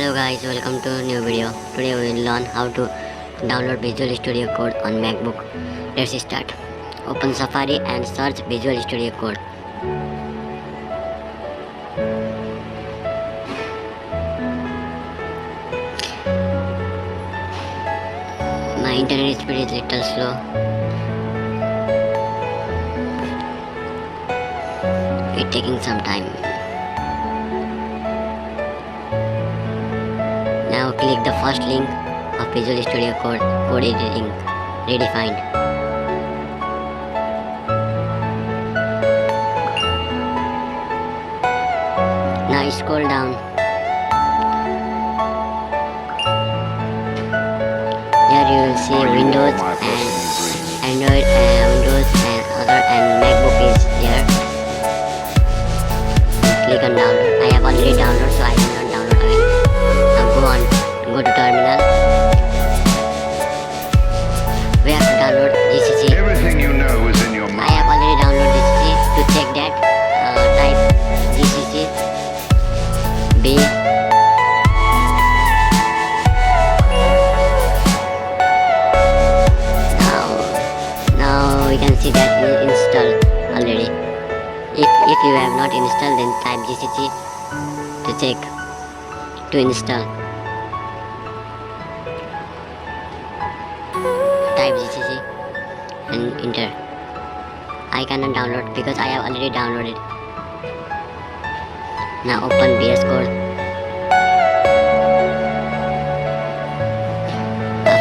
Hello guys, welcome to a new video. Today we will learn how to download Visual Studio Code on MacBook. Let's start. Open Safari and search Visual Studio Code. My internet speed is little slow. It's taking some time. Now click the first link of Visual Studio Code editing redefined. Now scroll down. Here you will see Windows and Android and Windows and other and MacBook is here. Click on download. I have already downloaded, so I will not download again. Go to terminal. We have to download GCC. Everything you know is in your I mind. have already downloaded GCC. To check that, type GCC B. Now we can see that it installed already. If you have not installed, then type GCC to check to install. Type GCC and enter. I cannot download because I have already downloaded. Now open vscode.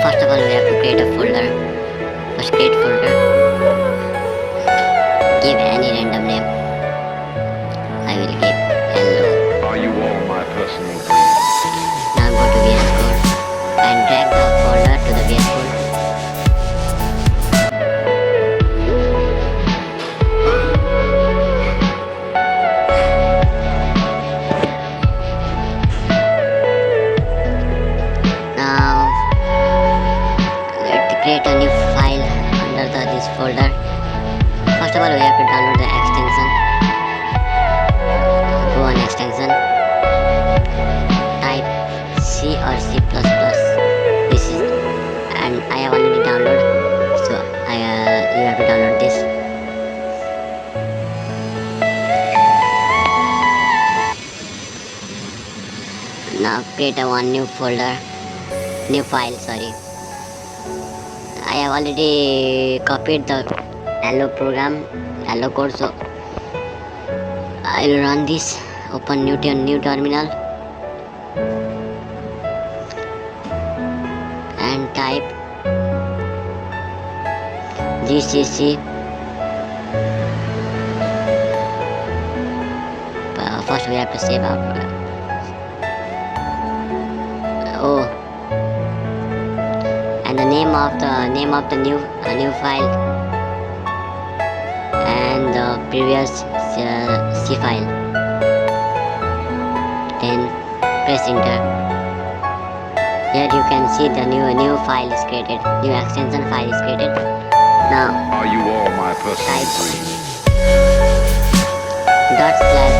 First of all, we have to create a folder. First create folder. Give any random name. I will give hello. Are you all my personal dreams? Now go to vscode and drag the folder to the vscode. Now let's create a new file under this folder. First of all, we have to download the extension. Go on extension. Type C or C++. This is, and I have already downloaded, so you have to download this. Now create a one new folder, new file. Sorry, I have already copied the hello program, hello code, so I will run this. Open new terminal and type GCC. First we have to save our program. And the name of the new file and the previous C file. Then press enter. Here you can see the new file is created. New extension file is created. Now Are you all my personal type dreams? dot slash